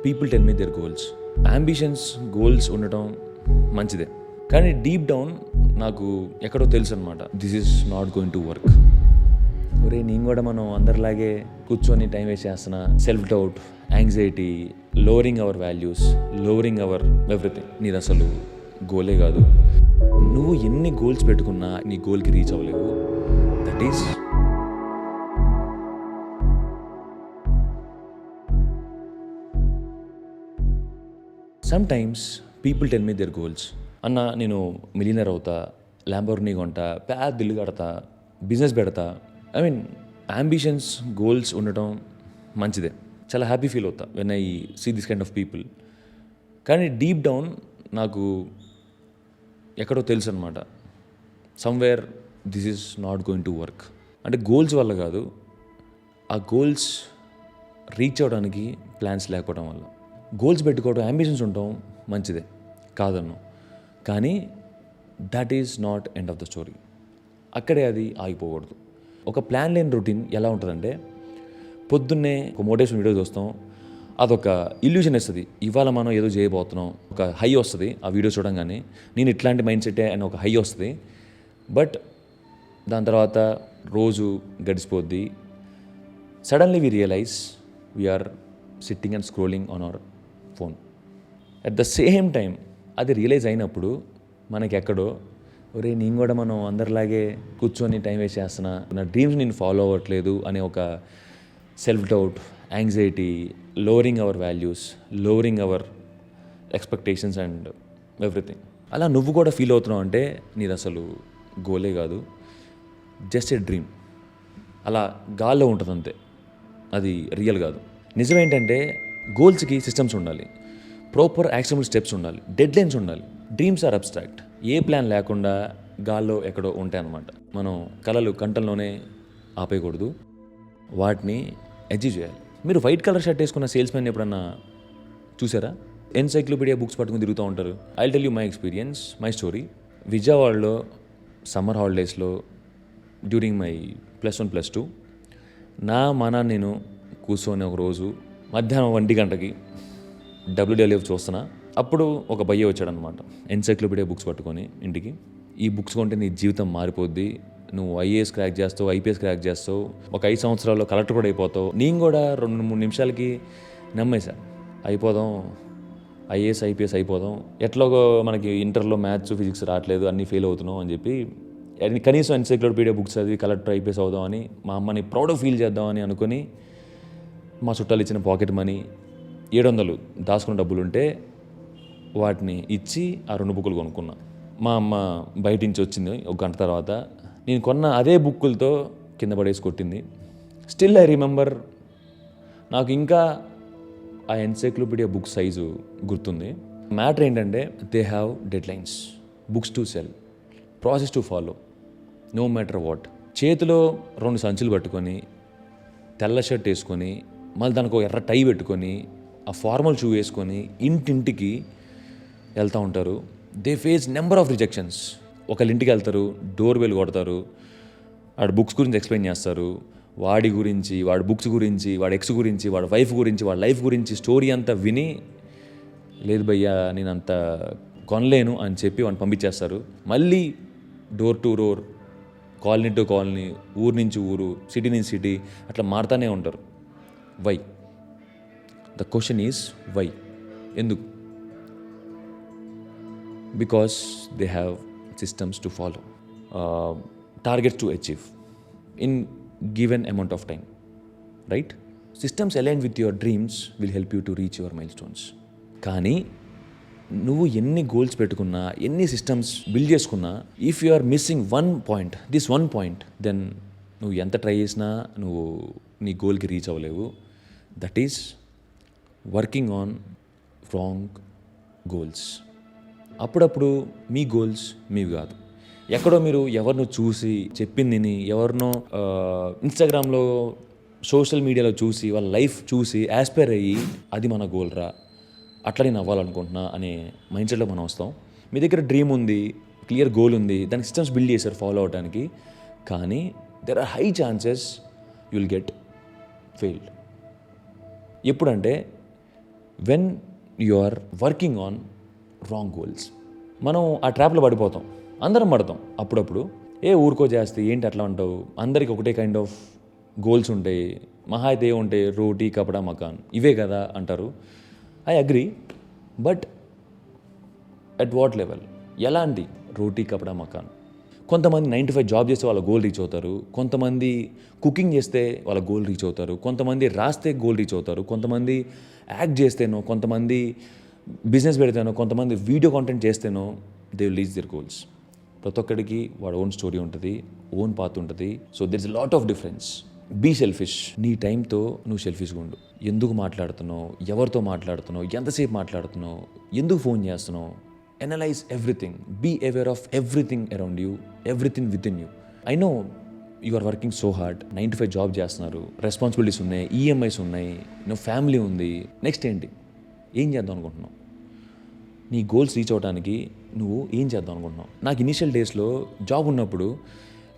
People tell me their goals. Ambitions, goals ఉండటం మంచిదే, కానీ డీప్ డౌన్ నాకు ఎక్కడో తెలుసు అనమాట, this is not going to work. ఒరే నేను కూడా మనం అందరిలాగే కూర్చొని టైం వేస్ట్ చేస్తున్నా, self doubt, anxiety, lowering our values, lowering our everything. నీది అసలు గోలే కాదు. నువ్వు ఎన్ని గోల్స్ పెట్టుకున్నా నీ గోల్కి రీచ్ అవ్వలేవు. That is sometimes people tell me their goals. అన్న నేను మిలియనర్ అవుతా, ల్యాంబోర్గినీ కొంటా, పెద్ద ఇల్లు కడతా, బిజినెస్ పెడతా. ఐ మీన్ అంబిషన్స్, గోల్స్ ఉండటం మంచిదే, చాలా హ్యాపీ ఫీల్ అవుతా when I see this kind of people. కానీ డీప్ డౌన్ నాకు ఎక్కడో తెలుసు అనమాట, somewhere this is not going to work. అంటే గోల్స్ వల్ల కాదు, ఆ గోల్స్ రీచ్ అవ్వడానికి ప్లాన్స్ లేకపోవడం వల్ల. గోల్స్ పెట్టుకోవడం, అంబిషన్స్ ఉండటం మంచిదే కాదన్ను, కానీ that is not end of the story. అక్కడే అది ఆగిపోకూడదు. ఒక ప్లాన్ లేని రొటీన్ ఎలా ఉంటుందంటే, పొద్దున్నే ఒక మోటివేషన్ వీడియో చూస్తాం, అదొక ఇల్యూషన్ ఇస్తుంది, ఇవాళ మనం ఏదో చేయబోతున్నాం, ఒక హై వస్తుంది ఆ వీడియో చూడంగానే, నేను ఇట్లాంటి మైండ్ సెట్టే అని ఒక హై వస్తుంది. బట్ దాని తర్వాత రోజు గడిచిపోద్ది. Suddenly we realize we're sitting and scrolling on our phone. At the same time అది రియలైజ్ అయినప్పుడు మనకి ఎక్కడో, ఒరే నేను కూడా మనం అందరిలాగే కూర్చొని టైం వేస్ట్ చేస్తున్నా, నా డ్రీమ్స్ నేను ఫాలో అవ్వట్లేదు అనే ఒక self doubt, anxiety, lowering our values, lowering our expectations and everything. అలా నువ్వు కూడా ఫీల్ అవుతున్నావు అంటే నీది అసలు గోలే కాదు, జస్ట్ ఏ డ్రీమ్. అలా గాల్లో ఉంటుంది అంతే, అది రియల్ కాదు. నిజం ఏంటంటే గోల్స్కి సిస్టమ్స్ ఉండాలి, ప్రాపర్ యాక్షనబుల్ స్టెప్స్ ఉండాలి, డెడ్ లైన్స్ ఉండాలి. Dreams are abstract, a plan లేకుండా గాల్లో ఎక్కడో ఉంటాయి అన్నమాట. మనం కలలు కంటల్లోనే ఆపేయకూడదు, వాటిని అచీవ్ చేయాలి. మీరు వైట్ కలర్ షర్ట్ వేసుకున్న సేల్స్ మ్యాన్ ఎప్పుడన్నా చూసారా? ఎన్సైక్లోపీడియా బుక్స్ పట్టుకుని తిరుగుతూ ఉంటారు. I tell you my experience, my story. విజయవాడలో సమ్మర్ హాలిడేస్లో డ్యూరింగ్ మై +1 +2 నేను కూర్చొని ఒక రోజు మధ్యాహ్నం 1 గంటకి WWF చూస్తున్నా. అప్పుడు ఒక భయ్య వచ్చాడనమాట, ఎన్సైక్లోపీడియా బుక్స్ పట్టుకొని ఇంటికి. ఈ బుక్స్ కొంటే నీ జీవితం మారిపోద్ది, నువ్వు IAS క్రాక్ చేస్తావు, IPS క్రాక్ చేస్తావు, ఒక 5 సంవత్సరాల్లో కలెక్టర్ కూడా అయిపోతావు. నేను కూడా 2-3 నిమిషాలకి నమ్మేశా, అయిపోదాం, IAS IPS అయిపోదాం, ఎట్లాగో మనకి ఇంటర్లో మ్యాథ్స్ ఫిజిక్స్ రావట్లేదు, అన్నీ ఫెయిల్ అవుతున్నాం అని చెప్పి కనీసం ఎన్సైక్లోపీడియా బుక్స్ చదివి కలెక్టర్ IPS అవుదామని, మా అమ్మని ప్రౌడ్గా ఫీల్ చేద్దామని అనుకుని, మా చుట్టాలు ఇచ్చిన పాకెట్ మనీ 700 దాచుకున్న డబ్బులు ఉంటే వాటిని ఇచ్చి ఆ 2 బుక్కులు కొనుక్కున్నా. మా అమ్మ బయట నుంచి వచ్చింది ఒక గంట తర్వాత, నేను కొన్న అదే బుక్కులతో కింద పడేసి కొట్టింది. స్టిల్ ఐ రిమెంబర్, నాకు ఇంకా ఆ ఎన్సైక్లోపీడియా బుక్ సైజు గుర్తుంది. మ్యాటర్ ఏంటంటే, they have deadlines, books to sell, process to follow, no matter what. చేతిలో 2 సంచులు పట్టుకొని, తెల్ల షర్ట్ వేసుకొని, మళ్ళీ దానికి ఒక ఎర్ర టై పెట్టుకొని, ఆ ఫార్మల్ షూ వేసుకొని ఇంటింటికి వెళ్తూ ఉంటారు. They face number of rejections. ఒకళ్ళ ఇంటికి వెళ్తారు, డోర్ బెల్ కొడతారు, వాడి బుక్స్ గురించి ఎక్స్ప్లెయిన్ చేస్తారు, వాడి గురించి, వాడి బుక్స్ గురించి, వాడి ఎక్స్ గురించి, వాడి వైఫ్ గురించి, వాడి లైఫ్ గురించి స్టోరీ అంతా విని, లేదు భయ్యా నేను అంత కొనలేను అని చెప్పి వాడిని పంపించేస్తారు. మళ్ళీ door to door, colony to colony, ఊరు నుంచి ఊరు, సిటీ నుంచి సిటీ, అట్లా మారుతూనే ఉంటారు. Why? The question is why? ఎందుకు? Because they have systems to follow, targets to achieve in given amount of time, right? Systems align with your dreams will help you to reach your milestones. కానీ నువ్వు ఎన్ని goals పెట్టుకున్నా, ఎన్ని systems build చేసుకున్నా, if you are missing this one point, then నువ్వు ఎంత try చేసినా నువ్వు నీ గోల్కి రీచ్ అవ్వలేవు. That is working on wrong goals. అప్పుడప్పుడు మీ గోల్స్ మీవి కాదు, ఎక్కడో మీరు ఎవరినో చూసి చెప్పింది, ఎవరినో ఇన్స్టాగ్రామ్లో, సోషల్ మీడియాలో చూసి, వాళ్ళ లైఫ్ చూసి యాస్పైర్ అయ్యి, అది మన గోల్ రా, అట్లా నేను అవ్వాలనుకుంటున్నా అనే మైండ్ సెట్లో మనం వస్తాం. మీ దగ్గర డ్రీమ్ ఉంది, క్లియర్ గోల్ ఉంది, దానికి సిస్టమ్స్ బిల్డ్ చేశారు ఫాలో అవడానికి, కానీ there are high chances you will get failed. ఎప్పుడంటే when you are working on wrong goals. మనం ఆ ట్రాప్లో పడిపోతాం, అందరం పడతాం అప్పుడప్పుడు. ఊరుకో చేస్తే ఏంటి అట్లా అంటావు, అందరికి ఒకటే కైండ్ ఆఫ్ గోల్స్ ఉంటాయి, మహా అయితే ఉంటాయి రోటీ కపడా మకాన్, ఇవే కదా అంటారు. I agree, but at what level? ఎలాంటి రోటీ కపడా మకాన్? కొంతమంది 9 to 5 జాబ్ చేస్తే వాళ్ళ గోల్ రీచ్ అవుతారు, కొంతమంది కుకింగ్ చేస్తే వాళ్ళ గోల్ రీచ్ అవుతారు, కొంతమంది రాస్తే గోల్ రీచ్ అవుతారు, కొంతమంది యాక్ట్ చేస్తేనో, కొంతమంది బిజినెస్ పెడితేనో, కొంతమంది వీడియో కాంటెంట్ చేస్తేనో they will reach their goals. ప్రతి ఒక్కడికి వాడు ఓన్ స్టోరీ ఉంటుంది, ఓన్ పాత్ ఉంటుంది. So there is lot of difference. Be selfish. నీ టైంతో నువ్వు సెల్ఫిష్గా ఉండు. ఎందుకు మాట్లాడుతున్నావు, ఎవరితో మాట్లాడుతున్నావు, ఎంతసేపు మాట్లాడుతున్నావు, ఎందుకు ఫోన్ చేస్తున్నావు, analyse everything. Be aware of everything around you, everything within you. I know you are working so hard, 9 to 5 job చేస్తున్నారు, రెస్పాన్సిబిలిటీస్ ఉన్నాయి, ఈఎంఐస్ ఉన్నాయి, ఫ్యామిలీ ఉంది. నెక్స్ట్ ఏంటి? ఏం చేద్దాం అనుకుంటున్నావు? నీ గోల్స్ రీచ్ అవ్వడానికి నువ్వు ఏం చేద్దాం అనుకుంటున్నావు? నాకు ఇనిషియల్ డేస్లో జాబ్ ఉన్నప్పుడు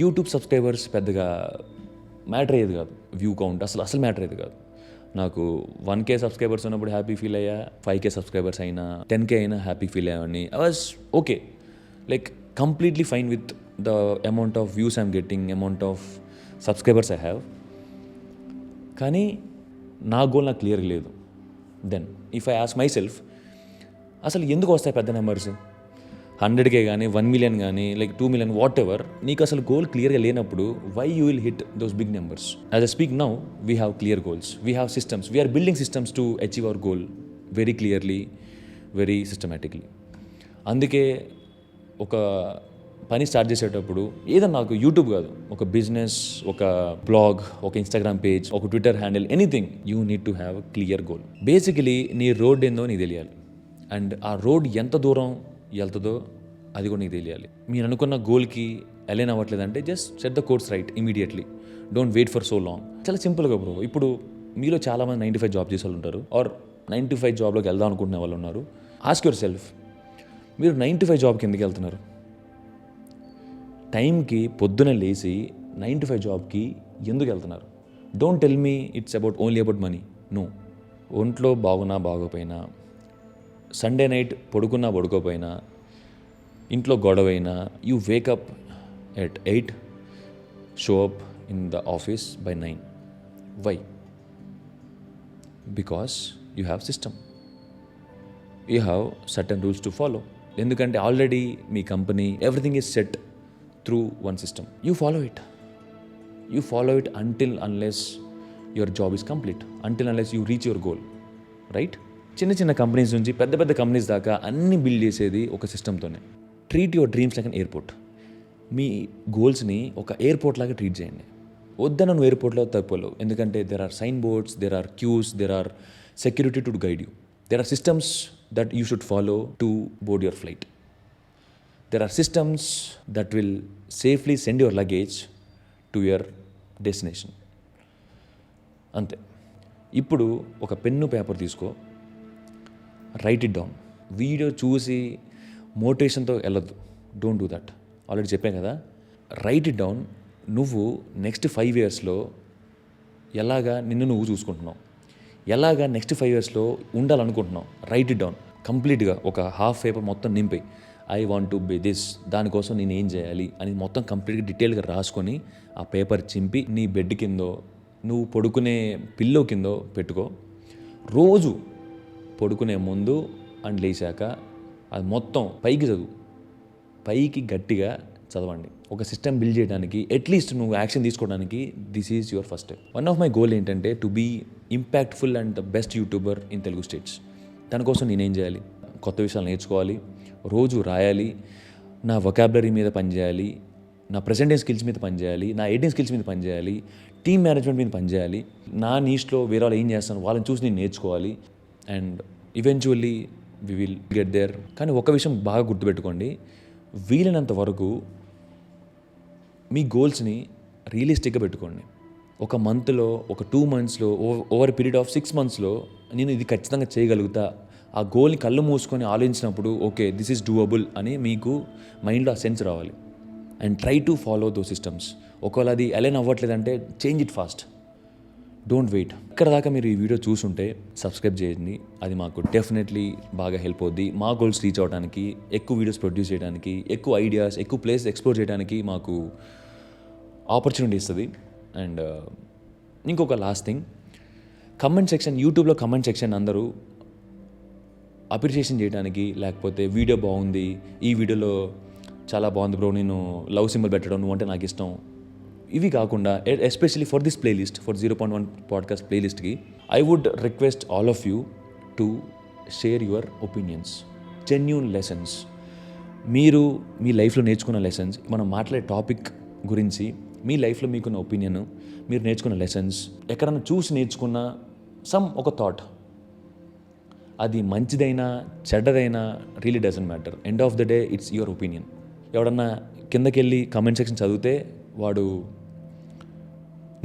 యూట్యూబ్ సబ్స్క్రైబర్స్ పెద్దగా మ్యాటర్ అయ్యేది కాదు, వ్యూ కౌంట్ అసలు మ్యాటర్ అయ్యేది కాదు. నాకు 1K సబ్స్క్రైబర్స్ ఉన్నప్పుడు హ్యాపీ ఫీల్ అయ్యా, 5K సబ్స్క్రైబర్స్ అయినా 10K అయినా హ్యాపీ ఫీల్ అయ్యాని. I was okay, like completely fine with the amount of views I'm getting, amount of subscribers I have. కానీ నా గోల్ నాకు క్లియర్గా లేదు. Then if I ask myself, అసలు ఎందుకు వస్తాయి పెద్ద నెంబర్స్? 100K కానీ, 1 million కానీ, లైక్ 2 million, వాట్ ఎవర్. నీకు అసలు గోల్ క్లియర్గా లేనప్పుడు why you will hit those big numbers? As I speak now, we have clear goals, we have systems, we're building systems to achieve our goal very clearly, very systematically. అందుకే ఒక పని start చేసేటప్పుడు ఏదన్నా, నాకు YouTube కాదు, ఒక business, ఒక blog, ఒక ఇన్స్టాగ్రామ్ పేజ్, ఒక Twitter handle, anything, you need to have a clear goal. Basically నీ రోడ్ ఏందో నీకు తెలియాలి, అండ్ ఆ రోడ్ ఎంత దూరం వెళ్తుందో అది కూడా నీకు తెలియాలి. మీరు అనుకున్న గోల్కి అలైన్ అవ్వట్లేదంటే just set the course right immediately, don't wait for so long. చాలా సింపుల్గా బ్రో. ఇప్పుడు మీలో చాలామంది 9 to 5 జాబ్ చేసే వాళ్ళు ఉంటారు, ఆర్ 9 to 5 జాబ్లోకి వెళ్దాం అనుకుంటున్న వాళ్ళు ఉన్నారు. ఆస్క్ యువర్ సెల్ఫ్, మీరు 9 to 5 జాబ్కి ఎందుకు వెళ్తున్నారు? టైంకి పొద్దున లేచి 9 to 5 జాబ్కి ఎందుకు వెళ్తున్నారు? Don't tell me it's about only about money. No. ఒంట్లో బాగున్నా బాగోపోయినా, సండే నైట్ పడుకోపోయినా, ఇంట్లో గొడవైనా, you wake up at 8, show up in the office by 9. Why? Because you have system, you have certain rules to follow. ఎందుకంటే already మీ company everything is set through one system. You follow it until unless your job is complete, until unless you reach your goal, right? చిన్న companies నుంచి పెద్ద companies దాకా అన్నీ build చేసేది ఒక సిస్టమ్తోనే. Treat your dreams like an airport. మీ గోల్స్ని ఒక ఎయిర్పోర్ట్ లాగా ట్రీట్ చేయండి. వద్దన నువ్వు ఎయిర్పోర్ట్లో తప్పలేవు, ఎందుకంటే there are sign boards, there are queues, there are security to guide you, there are systems that you should follow to board your flight, there are systems that will safely send your luggage to your destination. అంతే. ఇప్పుడు ఒక pen paper తీసుకో, write it down. Video చూసి మోటివేషన్తో వెళ్ళొద్దు, don't do that. Already చెప్పాను కదా, write it down. నువ్వు నెక్స్ట్ 5 yearsలో ఎలాగా నిన్ను నువ్వు చూసుకుంటున్నావు, ఎలాగా నెక్స్ట్ 5 yearsలో ఉండాలనుకుంటున్నావు, రైట్ ఇట్ డౌన్ కంప్లీట్గా. ఒక హాఫ్ పేపర్ మొత్తం నింపి, I want to be this, దానికోసం నేను ఏం చేయాలి అని మొత్తం కంప్లీట్గా డీటెయిల్గా రాసుకొని ఆ పేపర్ చింపి నీ బెడ్ కిందో, నువ్వు పడుకునే పిల్లో కిందో పెట్టుకో. రోజు పడుకునే ముందు అండ్ లేచాక అది మొత్తం పైకి చదువు, పైకి గట్టిగా చదవండి. ఒక సిస్టమ్ బిల్డ్ చేయడానికి, అట్లీస్ట్ నువ్వు యాక్షన్ తీసుకోవడానికి this is your first step. One of my goal ఏంటంటే to be impactful and the best YouTuber in Telugu states. దానికోసం నేనేం చేయాలి? కొత్త విషయాలు నేర్చుకోవాలి, రోజు రాయాలి, నా వొకాబులరీ మీద పనిచేయాలి, నా ప్రెజెంటింగ్ స్కిల్స్ మీద పనిచేయాలి, నా ఎడిటింగ్ స్కిల్స్ మీద పనిచేయాలి, టీమ్ మేనేజ్మెంట్ మీద పనిచేయాలి. నా నీష్లో వేరే వాళ్ళు ఏం చేస్తాను వాళ్ళని చూసి నేను నేర్చుకోవాలి, and eventually we will get there. కానీ ఒక విషయం బాగా గుర్తుపెట్టుకోండి, వీలైనంత వరకు మీ గోల్స్ని రియలిస్టిక్గా పెట్టుకోండి. ఒక మంత్లో, ఒక 2 monthsలో, ఓవర్ పీరియడ్ ఆఫ్ 6 monthsలో నేను ఇది ఖచ్చితంగా చేయగలుగుతా, ఆ గోల్ని కళ్ళు మూసుకొని ఆలోచించినప్పుడు ఓకే దిస్ ఈజ్ డూయబుల్ అని మీకు మైండ్లో ఆ సెన్స్ రావాలి. And try to follow those systems. ఒకవేళ అది అలైన్ అవ్వట్లేదంటే change it fast. Don't wait. ఇక్కడ దాకా మీరు ఈ వీడియో చూసుంటే సబ్స్క్రైబ్ చేయండి. అది మాకు డెఫినెట్లీ బాగా హెల్ప్ అవుద్ది. మా గోల్స్ రీచ్ అవ్వడానికి, ఎక్కువ వీడియోస్ ప్రొడ్యూస్ చేయడానికి, ఎక్కువ ఐడియాస్, ఎక్కువ ప్లేస్ ఎక్స్ప్లోర్ చేయడానికి మాకు ఆపర్చునిటీ ఇస్తుంది. అండ్ ఇంకొక లాస్ట్ థింగ్, కమెంట్ సెక్షన్, యూట్యూబ్లో కమెంట్ సెక్షన్ అందరూ అప్రిషియేషన్ చేయడానికి, లేకపోతే వీడియో బాగుంది, ఈ వీడియోలో చాలా బాగుంది బ్రో, నేను లవ్ సింబల్ పెట్టడం, నువ్వు అంటే నాకు ఇష్టం, ఇవి కాకుండా especially for this playlist, for 0.1 podcast ప్లేలిస్ట్కి I would request all of you to share your opinions, genuine lessons, మీరు మీ లైఫ్లో నేర్చుకున్న లెసన్స్, మనం మాట్లాడే టాపిక్ గురించి మీ లైఫ్లో మీకున్న ఒపీనియన్, మీరు నేర్చుకున్న లెసన్స్, ఎక్కడన్నా చూసి నేర్చుకున్న ఒక థాట్, అది మంచిదైనా చెడ్డదైనా really doesn't matter. End of the day it's your opinion. ఎవడన్నా కిందకెళ్ళి కమెంట్ సెక్షన్ చదివితే వాడు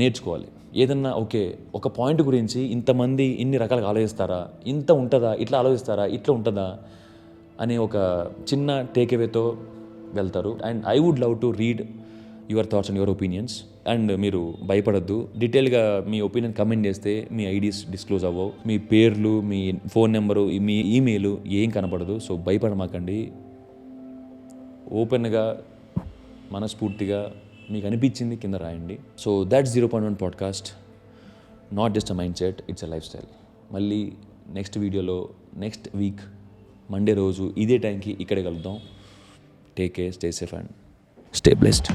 నేర్చుకోవాలి. ఏదన్నా ఓకే, ఒక పాయింట్ గురించి ఇంతమంది ఇన్ని రకాలుగా ఆలోచిస్తారా, ఇంత ఉంటుందా, ఇట్లా ఆలోచిస్తారా, ఇట్లా ఉంటుందా అనే ఒక చిన్న టేక్అవేతో వెళ్తారు. And I would love to read your thoughts and your opinions. And మీరు భయపడద్దు, డీటెయిల్గా మీ ఒపీనియన్ కమెంట్ చేస్తే మీ ఐడీస్ డిస్క్లోజ్ అవ్వవు, మీ పేర్లు, మీ ఫోన్ నెంబరు, మీ ఈమెయిల్ ఏం కనపడదు. సో భయపడమాకండి, ఓపెన్గా మనస్ఫూర్తిగా మీకు అనిపించింది కింద రాయండి. So that's 0.1 podcast, not just a mind set, it's a life style. మళ్ళీ నెక్స్ట్ వీడియోలో నెక్స్ట్ వీక్ మండే రోజు ఇదే టైంకి ఇక్కడే కలుద్దాం. Take care, stay safe and stay blessed.